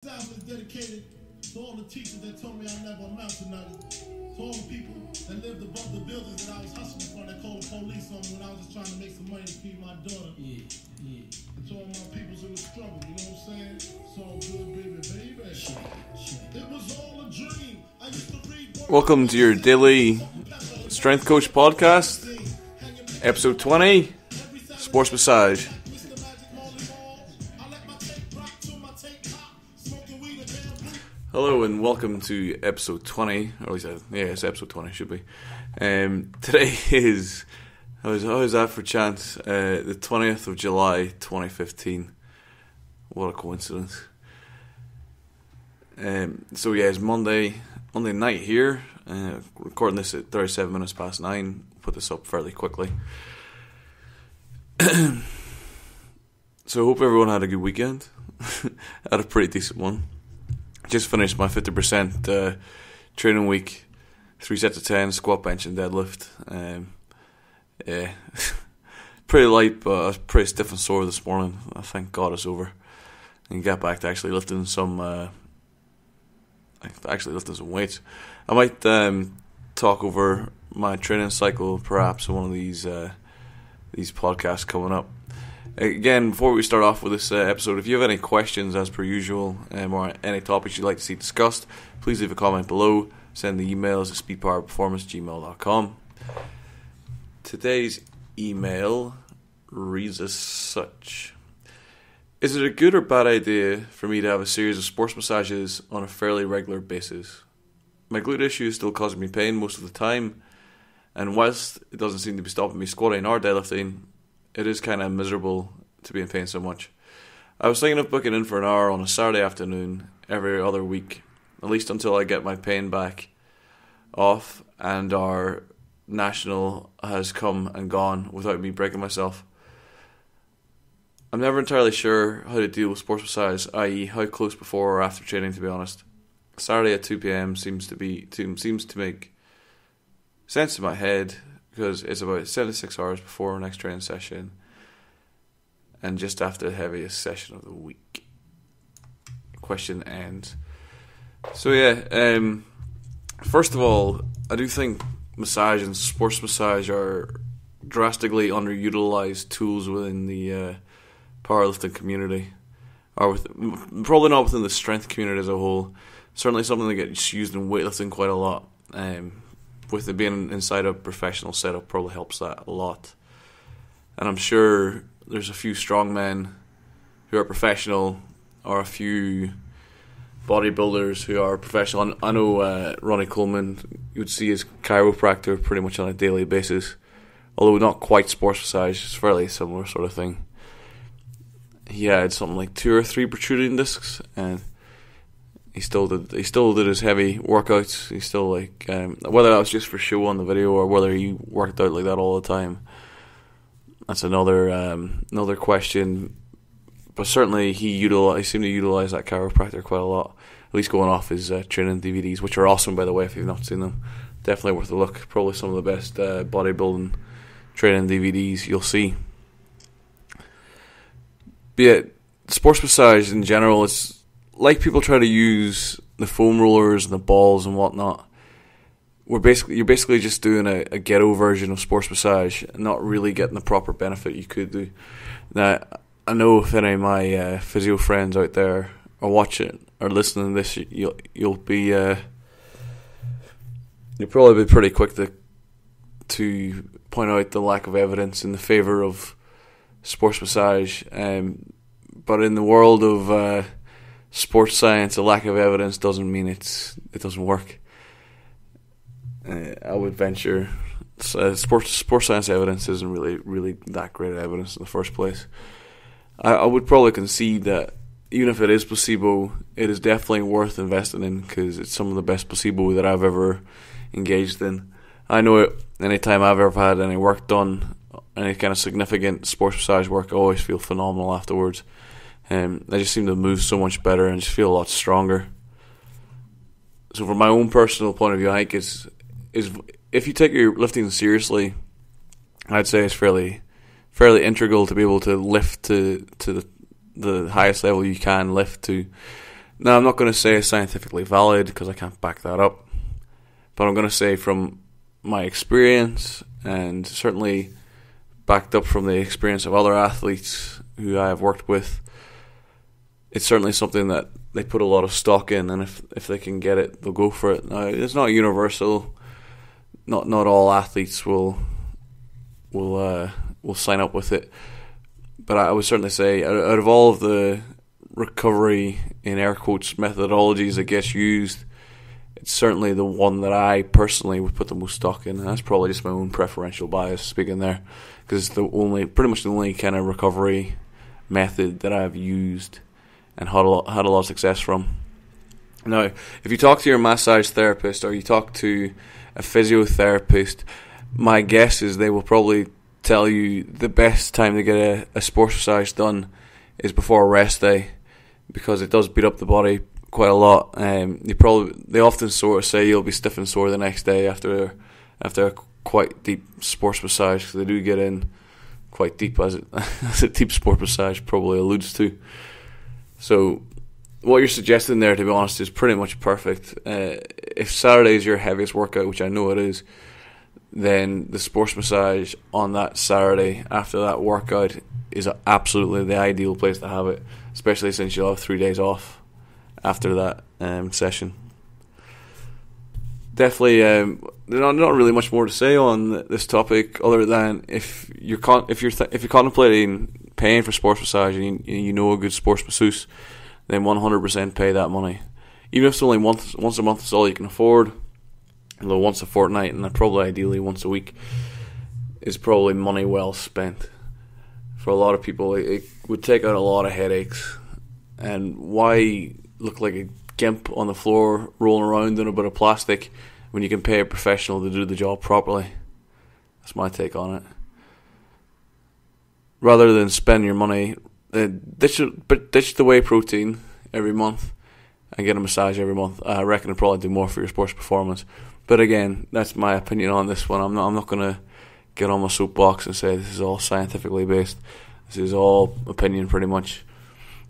Is dedicated to all the teachers that told me I never amount to nothing. To all the people that lived above the buildings that I was hustling from, that called the police on me when I was just trying to make some money to feed my daughter. And to all my peoples in the struggle, you know what I'm saying? It's all good, baby. It was all a dream. I used to read. Welcome to your daily Strength Coach podcast, episode 20, Sports Massage. Hello and welcome to episode 20, or at least, it's episode 20, should be. Today is, how is that for chance, the 20th of July, 2015. What a coincidence. It's Monday night here, recording this at 37 minutes past 9, put this up fairly quickly. So I hope everyone had a good weekend. Had a pretty decent one. Just finished my 50% training week, 3 sets of 10, squat, bench and deadlift. Pretty light, but I was pretty stiff and sore this morning. I thank God it's over. And get back to actually lifting some weights. I might talk over my training cycle perhaps in one of these podcasts coming up. Again, before we start off with this episode, if you have any questions as per usual or any topics you'd like to see discussed, please leave a comment below. Send the emails at speedpowerperformance@gmail.com. Today's email reads as such. Is it a good or bad idea for me to have a series of sports massages on a fairly regular basis? My glute issue is still causing me pain most of the time, and whilst it doesn't seem to be stopping me squatting or deadlifting, it is kind of miserable to be in pain so much. I was thinking of booking in for an hour on a Saturday afternoon every other week, at least until I get my pain back off and our national has come and gone without me breaking myself. I'm never entirely sure how to deal with sports massage, i.e. how close before or after training, to be honest. Saturday at 2 p.m. seems to make sense in my head, because it's about 76 hours before our next training session and just after the heaviest session of the week. Question ends. So first of all, I do think massage and sports massage are drastically underutilized tools within the powerlifting community, or probably not within the strength community as a whole. Certainly something that gets used in weightlifting quite a lot. With it being inside a professional setup probably helps that a lot. And I'm sure there's a few strongmen who are professional, or a few bodybuilders who are professional. I know Ronnie Coleman, you would see his chiropractor pretty much on a daily basis, although not quite sports massage, it's fairly similar sort of thing. He had something like 2 or 3 protruding discs, and he still did his heavy workouts. He still whether that was just for show on the video or whether he worked out like that all the time, that's another question. But certainly he seemed to utilize that chiropractor quite a lot, at least going off his training DVDs, which are awesome, by the way. If you've not seen them, definitely worth a look. Probably some of the best bodybuilding training DVDs you'll see. But yeah, sports massage in general, it's like people try to use the foam rollers and the balls and whatnot. You're basically just doing a ghetto version of sports massage, and not really getting the proper benefit you could do. Now, I know if any of my physio friends out there are watching or listening to this, you'll probably be pretty quick to point out the lack of evidence in the favor of sports massage. But in the world of sports science, a lack of evidence doesn't mean it doesn't work. I would venture sports science evidence isn't really that great evidence in the first place. I would probably concede that even if it is placebo, it is definitely worth investing in, because it's some of the best placebo that I've ever engaged in. I know it, anytime I've ever had any work done, any kind of significant sports massage work, I always feel phenomenal afterwards. I just seem to move so much better and just feel a lot stronger. So from my own personal point of view, I think is if you take your lifting seriously, I'd say it's fairly integral to be able to lift to the highest level you can lift to. Now, I'm not going to say it's scientifically valid because I can't back that up, but I'm going to say from my experience, and certainly backed up from the experience of other athletes who I have worked with, it's certainly something that they put a lot of stock in, and if they can get it, they'll go for it. Now, it's not universal. Not all athletes will sign up with it, but I would certainly say out of all of the recovery, in air quotes, methodologies that gets used, it's certainly the one that I personally would put the most stock in. And that's probably just my own preferential bias speaking there, because it's pretty much the only kind of recovery method that I've used and had a lot of success from. Now, if you talk to your massage therapist or you talk to a physiotherapist, my guess is they will probably tell you the best time to get a sports massage done is before a rest day, because it does beat up the body quite a lot. They often sort of say you'll be stiff and sore the next day after a quite deep sports massage, because they do get in quite deep, as a deep sports massage probably alludes to. So what you're suggesting there, to be honest, is pretty much perfect. If Saturday is your heaviest workout, which I know it is, then the sports massage on that Saturday after that workout is absolutely the ideal place to have it, especially since you'll have 3 days off after that session. Definitely, there's not really much more to say on this topic, other than if you're contemplating paying for sports massage and you know a good sports masseuse, then 100% pay that money. Even if it's only once a month is all you can afford, although once a fortnight, and probably ideally once a week, is probably money well spent. For a lot of people, it would take out a lot of headaches. And why look like a gimp on the floor rolling around in a bit of plastic when you can pay a professional to do the job properly? That's my take on it. Rather than spend your money, ditch the whey protein every month and get a massage every month. I reckon it'll probably do more for your sports performance. But again, that's my opinion on this one. I'm not going to get on my soapbox and say this is all scientifically based. This is all opinion pretty much.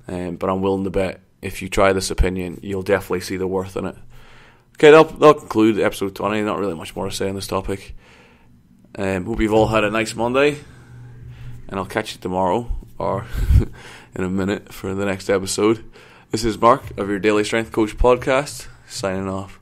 But I'm willing to bet if you try this opinion, you'll definitely see the worth in it. Okay, that'll conclude episode 20. Not really much more to say on this topic. Hope you've all had a nice Monday, and I'll catch you tomorrow or in a minute for the next episode. This is Mark of your Daily Strength Coach podcast, signing off.